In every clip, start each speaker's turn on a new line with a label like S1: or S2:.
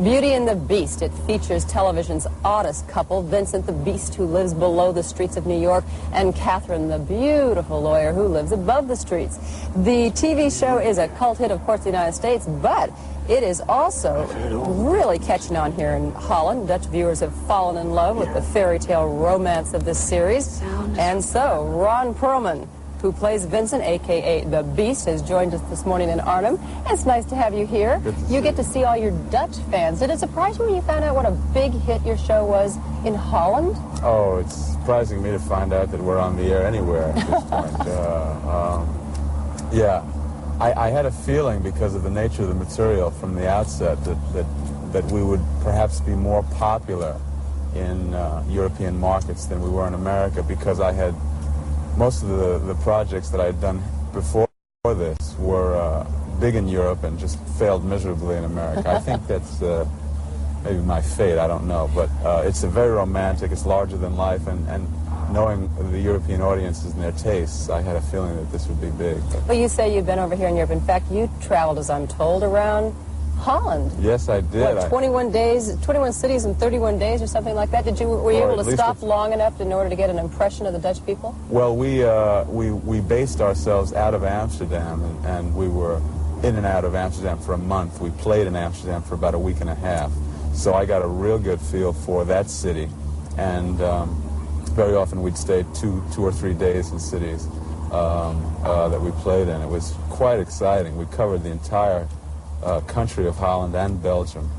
S1: Beauty and the Beast. It features television's oddest couple, Vincent the Beast, who lives below the streets of New York, and Catherine, the beautiful lawyer, who lives above the streets. The TV show is a cult hit, of course, in the United States, but it is also really catching on here in Holland. Dutch viewers have fallen in love with the fairy tale romance of this series. And so, Ron Perlman, who plays Vincent, a.k.a. the Beast, has joined us this morning in Arnhem. It's nice to have you here. You get to see all your Dutch fans. Did it surprise you when you found out what a big hit your show was in Holland?
S2: Oh, it's surprising me to find out that we're on the air anywhere at this point. Yeah, I had a feeling, because of the nature of the material from the outset, that we would perhaps be more popular in European markets than we were in America, because I had most of the projects that I had done before this were big in Europe and just failed miserably in America. I think that's maybe my fate, I don't know. But it's a very romantic, it's larger than life, and knowing the European audiences and their tastes, I had a feeling that this would be big.
S1: Well, you say you've been over here in Europe. In fact, you traveled, as I'm told, around Holland.
S2: Yes, I did.
S1: What, 21 days, 21 cities in 31 days or something like that? Were you able to stop long enough in order to get an impression of the Dutch people?
S2: Well, we based ourselves out of Amsterdam, and we were in and out of Amsterdam for a month. We played in Amsterdam for about a week and a half. So I got a real good feel for that city, and very often we'd stay two or three days in cities that we played in. It was quite exciting. We covered the entire country of Holland and Belgium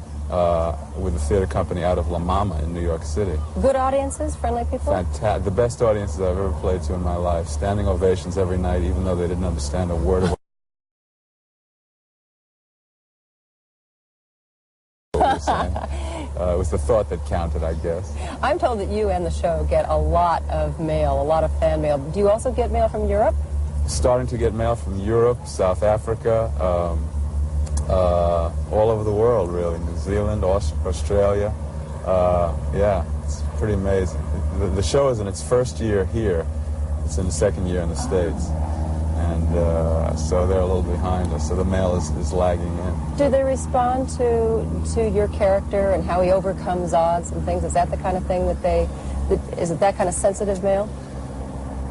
S2: with a theater company out of La Mama in New York City.
S1: Good audiences, friendly people?
S2: Fantastic. The best audiences I've ever played to in my life. Standing ovations every night, even though they didn't understand a word of what we were saying. It was the thought that counted, I guess.
S1: I'm told that you and the show get a lot of mail, a lot of fan mail. Do you also get mail from Europe?
S2: Starting to get mail from Europe, South Africa, all over the world, really. New Zealand, Australia. Yeah, it's pretty amazing. The show is in its first year here. It's in the second year in the States. And so they're a little behind us, so the mail is lagging in. Do
S1: they respond to your character and how he overcomes odds and things? Is that the kind of thing is it that kind of sensitive mail?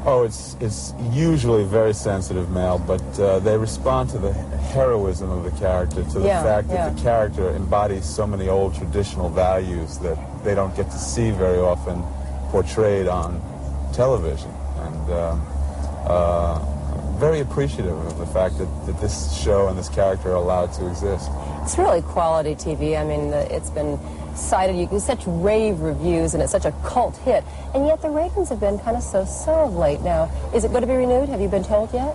S2: Oh, it's usually very sensitive mail, but they respond to the heroism of the character, to the fact that the character embodies so many old traditional values that they don't get to see very often portrayed on television. And very appreciative of the fact that this show and this character are allowed to exist.
S1: It's really quality TV. I mean, it's been cited, you get such rave reviews, and it's such a cult hit, and yet the ratings have been kind of so-so of late now. Is it going to be renewed? Have you been told yet?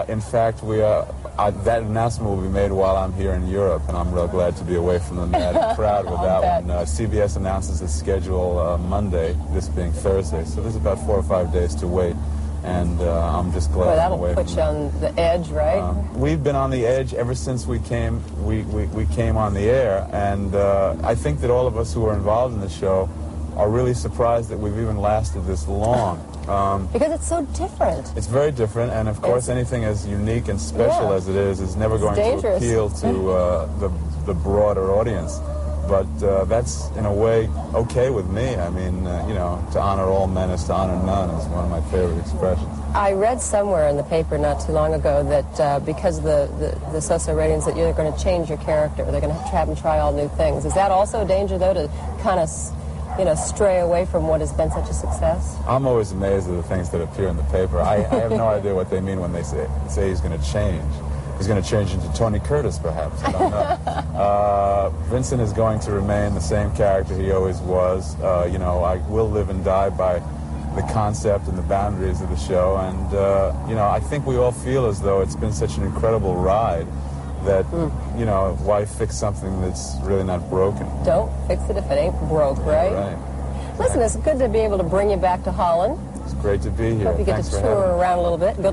S2: In fact, that announcement will be made while I'm here in Europe, and I'm real glad to be away from the mad crowd with that one. CBS announces its schedule Monday, this being Thursday, so there's about 4 or 5 days to wait. And I'm just glad I'm away from
S1: that'll put you on the edge, right?
S2: We've been on the edge ever since we came on the air, and I think that all of us who are involved in the show are really surprised that we've even lasted this long.
S1: Because it's so different.
S2: It's very different, and of course anything as unique and special as it is never going to appeal to the broader audience. But that's, in a way, okay with me. I mean, you know, to honor all men is to honor none is one of my favorite expressions.
S1: I read somewhere in the paper not too long ago that because of the so-so ratings that you're going to change your character. They're going to have him try all new things. Is that also a danger, though, to kind of, you know, stray away from what has been such a success?
S2: I'm always amazed at the things that appear in the paper. I have no idea what they mean when they say he's going to change. He's going to change into Tony Curtis, perhaps. I don't know. Vincent is going to remain the same character he always was. You know, I will live and die by the concept and the boundaries of the show. And, you know, I think we all feel as though it's been such an incredible ride that, you know, why fix something that's really not broken?
S1: Don't fix it if it ain't broke, right?
S2: Right.
S1: Listen, it's good to be able to bring you back to Holland.
S2: It's great to be here.
S1: Hope you get to tour around a little bit. Good